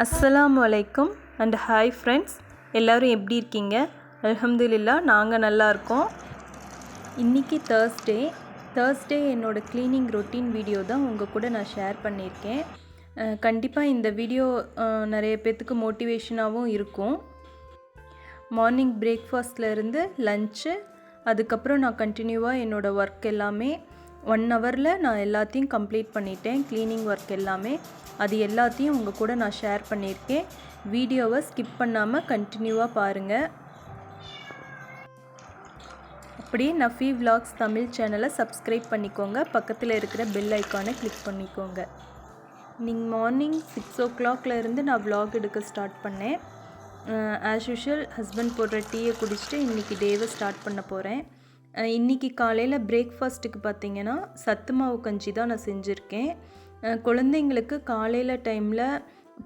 அஸ்ஸலாமு அலைக்கும் and hi friends, எல்லோரும் எப்படி இருக்கீங்க? அல்ஹம்துலில்லாஹ் நாங்கள் நல்லா இருக்கோம். இன்றைக்கி தேர்ஸ்டே என்னோடய க்ளீனிங் ரொட்டீன் வீடியோ தான் உங்கள் கூட நான் ஷேர் பண்ணியிருக்கேன். கண்டிப்பாக இந்த வீடியோ நிறைய பேர்த்துக்கு மோட்டிவேஷனாகவும் இருக்கும். மார்னிங் பிரேக்ஃபாஸ்ட்லேருந்து லஞ்சு, அதுக்கப்புறம் நான் கண்டினியூவாக என்னோடய ஒர்க் எல்லாமே 1 ஹவரில் நான் எல்லாத்தையும் கம்ப்ளீட் பண்ணிட்டேன். க்ளீனிங் ஒர்க் எல்லாமே அது எல்லாத்தையும் உங்கள் கூட நான் ஷேர் பண்ணியிருக்கேன். வீடியோவை ஸ்கிப் பண்ணாமல் கண்டினியூவாக பாருங்கள். அப்படியே நஃபி விலாக்ஸ் தமிழ் சேனலை சப்ஸ்கிரைப் பண்ணிக்கோங்க. பக்கத்தில் இருக்கிற பெல் ஐக்கானை கிளிக் பண்ணிக்கோங்க. நீங்கள் மார்னிங் 6 o'clock இருந்து நான் விலாக் எடுக்க ஸ்டார்ட் பண்ணேன். ஆஸ் யூஷுவல் ஹஸ்பண்ட் போடுற டீயை குடிச்சிட்டு இன்றைக்கி டேவை ஸ்டார்ட் பண்ண போகிறேன். இன்றைக்கி காலையில் பிரேக்ஃபாஸ்ட்டுக்கு பார்த்திங்கன்னா சத்து மாவு கஞ்சி தான் நான் செஞ்சுருக்கேன். குழந்தைங்களுக்கு காலையில் டைமில்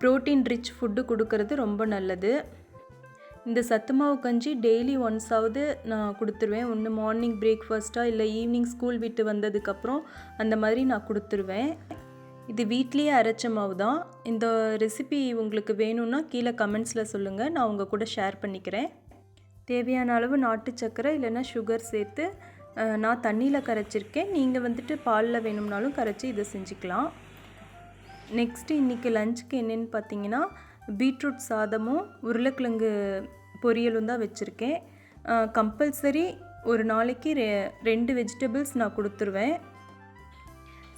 ப்ரோட்டீன் ரிச் ஃபுட்டு கொடுக்கறது ரொம்ப நல்லது. இந்த சத்து மாவு கஞ்சி டெய்லி ஒன்ஸாவது நான் கொடுத்துருவேன். ஒன்று மார்னிங் பிரேக்ஃபாஸ்ட்டாக இல்லை ஈவினிங் ஸ்கூல் விட்டு வந்ததுக்கப்புறம் அந்த மாதிரி நான் கொடுத்துருவேன். இது வீட்லேயே அரைச்ச மாவு தான். இந்த ரெசிபி உங்களுக்கு வேணும்னா கீழே கமெண்ட்ஸில் சொல்லுங்கள், நான் உங்கள் கூட ஷேர் பண்ணிக்கிறேன். தேவையான அளவு நாட்டு சர்க்கரை இல்லைன்னா சுகர் சேர்த்து நான் தண்ணியில் கரைச்சிருக்கேன். நீங்கள் பாலில் வேணும்னாலும் கரைச்சி இதை செஞ்சுக்கலாம். நெக்ஸ்ட்டு இன்றைக்கி லஞ்சுக்கு என்னென்னு பார்த்தீங்கன்னா பீட்ரூட் சாதமும் உருளைக்கிழங்கு பொரியலும் தான் வச்சுருக்கேன். கம்பல்சரி ஒரு நாளைக்கு 2 வெஜிடபிள்ஸ் நான் கொடுத்துருவேன்.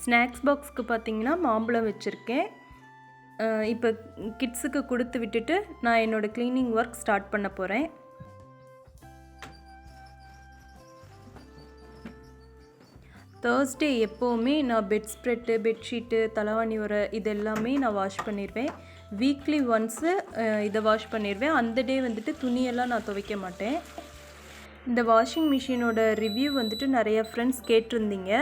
ஸ்நாக்ஸ் பாக்ஸுக்கு பார்த்திங்கன்னா மாம்பழம் வச்சுருக்கேன். இப்போ கிட்ஸுக்கு கொடுத்து விட்டுட்டு நான் என்னோடய க்ளீனிங் ஒர்க் ஸ்டார்ட் பண்ண போகிறேன். தேர்ஸ்டே எப்போவுமே நான் பெட் ஸ்ப்ரெட்டு, பெட்ஷீட்டு, தலைவாணி உரை இது எல்லாமே நான் வாஷ் பண்ணிடுவேன். வீக்லி ஒன்ஸு இதை வாஷ் பண்ணிடுவேன். அந்த டே துணியெல்லாம் நான் துவைக்க மாட்டேன். இந்த வாஷிங் மிஷினோட ரிவ்யூ நிறைய ஃப்ரெண்ட்ஸ் கேட்டிருந்தீங்க.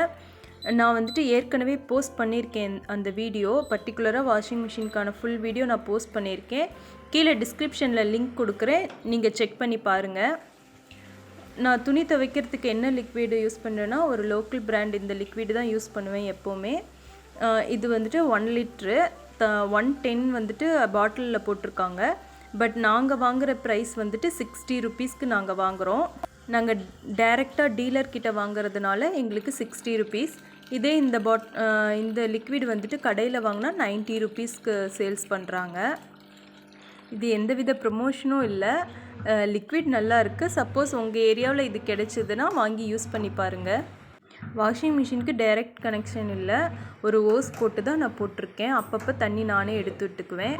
நான் ஏற்கனவே போஸ்ட் பண்ணியிருக்கேன் அந்த வீடியோ. பர்டிகுலராக வாஷிங் மிஷினுக்கான ஃபுல் வீடியோ நான் போஸ்ட் பண்ணியிருக்கேன். கீழே டிஸ்கிரிப்ஷனில் லிங்க் கொடுக்குறேன், நீங்கள் செக் பண்ணி பாருங்கள். நான் துணி துவைக்கிறதுக்கு என்ன லிக்விடு யூஸ் பண்ணுறேன்னா ஒரு லோக்கல் பிராண்ட் இந்த லிக்விடு தான் யூஸ் பண்ணுவேன் எப்போவுமே. இது 1 லிட்ரு 110 பாட்டிலில் போட்டிருக்காங்க. பட் நாங்கள் வாங்குகிற ப்ரைஸ் 60 rupeesக்கு நாங்கள் வாங்குகிறோம். நாங்கள் டைரெக்டாக டீலர்கிட்ட வாங்குறதுனால எங்களுக்கு 60 rupees. இதே இந்த லிக்விட் கடையில் வாங்கினா 90 rupeesக்கு சேல்ஸ் பண்ணுறாங்க. இது எந்தவித ப்ரமோஷனும் இல்லை. லிக்விட் நல்லா இருக்குது. சப்போஸ் உங்கள் ஏரியாவில் இது கிடைச்சிதுன்னா வாங்கி யூஸ் பண்ணி பாருங்கள். வாஷிங் மிஷினுக்கு டைரக்ட் கனெக்ஷன் இல்லை, ஒரு ஓஸ் போட்டு தான் நான் போட்டிருக்கேன். அப்பப்போ தண்ணி நானே எடுத்து விட்டுக்குவேன்.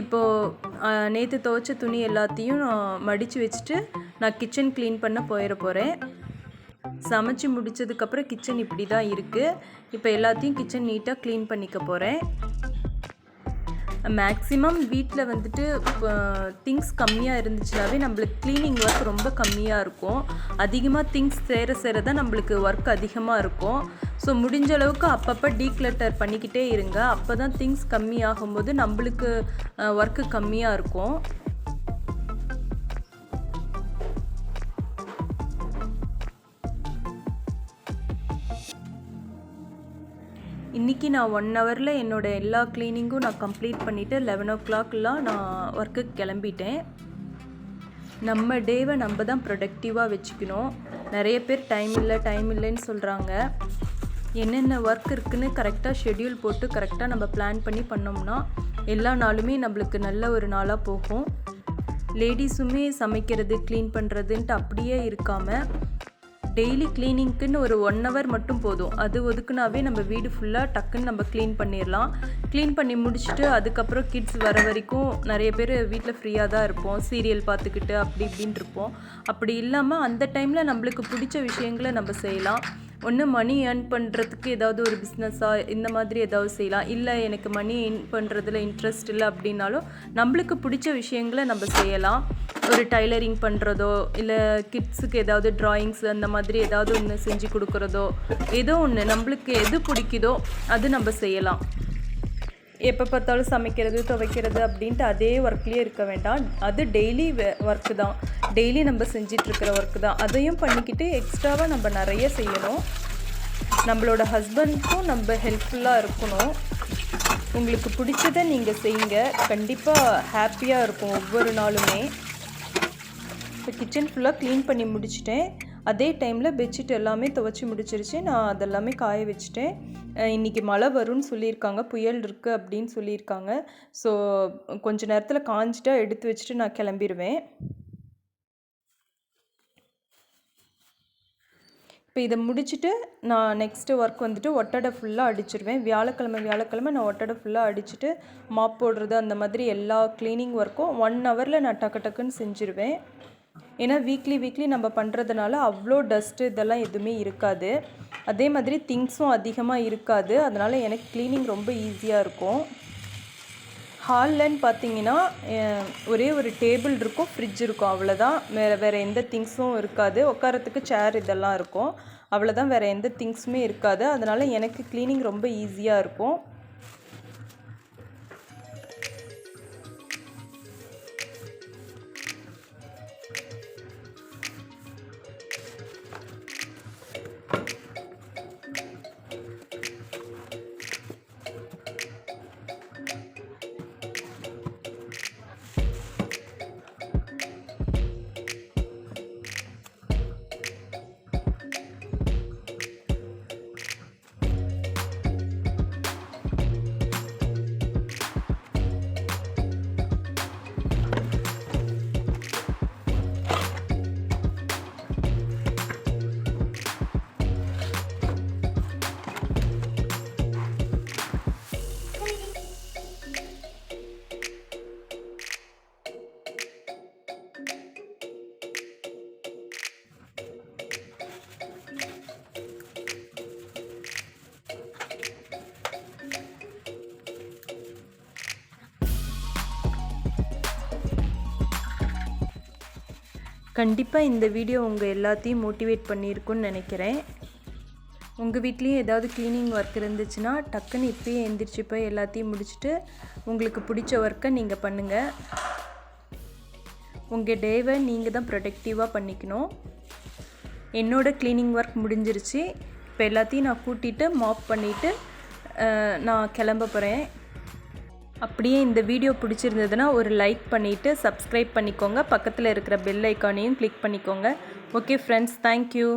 இப்போது நேற்று துவைச்ச துணி எல்லாத்தையும் நான் மடித்து வச்சுட்டு நான் கிச்சன் க்ளீன் பண்ண போகிறேன். சமைச்சு முடித்ததுக்கப்புறம் கிச்சன் இப்படி தான் இருக்குது. இப்போ எல்லாத்தையும் கிச்சன் நீட்டாக க்ளீன் பண்ணிக்க போகிறேன். மேக்ஸிமம் வீட்டில் திங்ஸ் கம்மியாக இருந்துச்சுனாவே நம்மளுக்கு க்ளீனிங் ஒர்க் ரொம்ப கம்மியாக இருக்கும். அதிகமாக திங்ஸ் சேர தான் நம்மளுக்கு ஒர்க் அதிகமாக இருக்கும். ஸோ முடிஞ்ச அளவுக்கு அப்பப்போ டீக்ளட்டர் பண்ணிக்கிட்டே இருங்க. அப்போ தான் திங்ஸ் கம்மியாகும்போது நம்மளுக்கு ஒர்க்கு கம்மியாக இருக்கும். இன்றைக்கி நான் 1 ஹவரில் என்னோடய எல்லா க்ளீனிங்கும் நான் கம்ப்ளீட் பண்ணிவிட்டு 11 o'clockலாம் நான் ஒர்க்குக்கு கிளம்பிட்டேன். நம்ம டேவை நம்ம தான் ப்ரொடக்டிவாக வச்சுக்கணும். நிறைய பேர் டைம் இல்லைன்னு சொல்கிறாங்க. என்னென்ன ஒர்க் இருக்குதுன்னு கரெக்டாக ஷெட்யூல் போட்டு கரெக்டாக நம்ம பிளான் பண்ணி பண்ணோம்னா எல்லா நாளுமே நம்மளுக்கு நல்ல ஒரு நாளாக போகும். லேடிஸுமே சமைக்கிறது க்ளீன் பண்ணுறதுன்ட்டு அப்படியே இருக்காமல் டெய்லி க்ளீனிங்க்குன்னு ஒரு 1 hour மட்டும் போதும். அது ஒதுக்குனாவே நம்ம வீடு ஃபுல்லாக டக்குன்னு நம்ம க்ளீன் பண்ணிடலாம். க்ளீன் பண்ணி முடிச்சுட்டு அதுக்கப்புறம் கிட்ஸ் வர வரைக்கும் நிறைய பேர் வீட்டில் ஃப்ரீயாக தான் இருப்போம். சீரியல் பார்த்துக்கிட்டு அப்படி இப்படின்னு இருப்போம். அப்படி இல்லாமல் அந்த டைமில் நம்மளுக்கு பிடிச்ச விஷயங்களை நம்ம செய்யலாம். ஒன்று மணி ஏர்ன் பண்ணுறதுக்கு ஏதாவது ஒரு பிஸ்னஸாக இந்த மாதிரி ஏதாவது செய்யலாம். இல்லை எனக்கு மணி ஏர்ன் பண்ணுறதுல இன்ட்ரெஸ்ட் இல்லை அப்படின்னாலும் நம்மளுக்கு பிடிச்ச விஷயங்களை நம்ம செய்யலாம். ஒரு டைலரிங் பண்ணுறதோ இல்லை கிட்ஸுக்கு ஏதாவது ட்ராயிங்ஸ் அந்த மாதிரி ஏதாவது ஒன்று செஞ்சு கொடுக்குறதோ ஏதோ ஒன்று நம்மளுக்கு எது பிடிக்குதோ அது நம்ம செய்யலாம். எப்போ பார்த்தாலும் சமைக்கிறது துவைக்கிறது அப்படின்ட்டு அதே ஒர்க்லேயே இருக்க வேண்டாம். அது டெய்லி ஒர்க்கு தான், டெய்லி நம்ம செஞ்சிட்ருக்கிற ஒர்க்கு தான். அதையும் பண்ணிக்கிட்டு எக்ஸ்ட்ராவாக நம்ம நிறைய செய்யணும். நம்மளோட ஹஸ்பண்ட்க்கும் நம்ம ஹெல்ப்ஃபுல்லாக இருக்கணும். உங்களுக்கு பிடிச்சதை நீங்கள் செய்யுங்க, கண்டிப்பாக ஹாப்பியாக இருக்கும் ஒவ்வொரு நாளுமே. இப்போ கிச்சன் ஃபுல்லாக க்ளீன் பண்ணி முடிச்சிட்டேன். அதே டைமில் பெட்ஷீட் எல்லாமே துவைச்சி முடிச்சிருச்சு. நான் அதெல்லாமே காய வச்சுட்டேன். இன்றைக்கி மழை வரும்னு சொல்லியிருக்காங்க, புயல் இருக்குது அப்படின்னு சொல்லியிருக்காங்க. ஸோ கொஞ்சம் நேரத்தில் காஞ்சிட்டா எடுத்து வச்சுட்டு நான் கிளம்பிடுவேன். இப்போ இதை முடிச்சுட்டு நான் நெக்ஸ்ட்டு ஒர்க் வந்துட்டு ஒட்டடை ஃபுல்லாக அடிச்சிடுவேன். வியாழக்கிழமை நான் ஒட்டடை ஃபுல்லாக அடிச்சுட்டு மாப் போடுறது அந்த மாதிரி எல்லா க்ளீனிங் ஒர்க்கும் 1 ஹவரில் நான் டக்குன்னு செஞ்சுருவேன். ஏன்னா வீக்லி நம்ம பண்ணுறதுனால அவ்வளோ டஸ்ட்டு இதெல்லாம் எதுவுமே இருக்காது. அதே மாதிரி திங்ஸும் அதிகமாக இருக்காது. அதனால் எனக்கு க்ளீனிங் ரொம்ப ஈஸியாக இருக்கும். ஹால்லன்னு பார்த்தீங்கன்னா ஒரே ஒரு டேபிள் இருக்கும், ஃப்ரிட்ஜ் இருக்கும், அவ்வளோதான். வேறு எந்த திங்ஸும் இருக்காது. உட்காரத்துக்கு சேர் இதெல்லாம் இருக்கும், அவ்வளோதான். வேறு எந்த திங்ஸுமே இருக்காது. அதனால் எனக்கு க்ளீனிங் ரொம்ப ஈஸியாக இருக்கும். கண்டிப்பாக இந்த வீடியோ உங்கள் எல்லாத்தையும் மோட்டிவேட் பண்ணியிருக்குன்னு நினைக்கிறேன். உங்கள் வீட்லேயும் ஏதாவது க்ளீனிங் ஒர்க் இருந்துச்சுன்னா டக்குன்னு இப்போயே எந்திரிச்சு போய் எல்லாத்தையும் முடிச்சுட்டு உங்களுக்கு பிடிச்ச ஒர்க்கை நீங்கள் பண்ணுங்கள். உங்கள் டேவை நீங்கள் தான் ப்ரொடக்டிவாக பண்ணிக்கணும். என்னோடய க்ளீனிங் ஒர்க் முடிஞ்சிருச்சு. இப்போ எல்லாத்தையும் நான் கூட்டிகிட்டு மாப் பண்ணிவிட்டு நான் கிளம்ப போகிறேன். அப்படியே இந்த வீடியோ பிடிச்சிருந்ததுன்னா ஒரு லைக் பண்ணிவிட்டு சப்ஸ்கிரைப் பண்ணிக்கோங்க. பக்கத்தில் இருக்கிற பெல் ஐக்கானையும் கிளிக் பண்ணிக்கோங்க. Okay friends, thank you.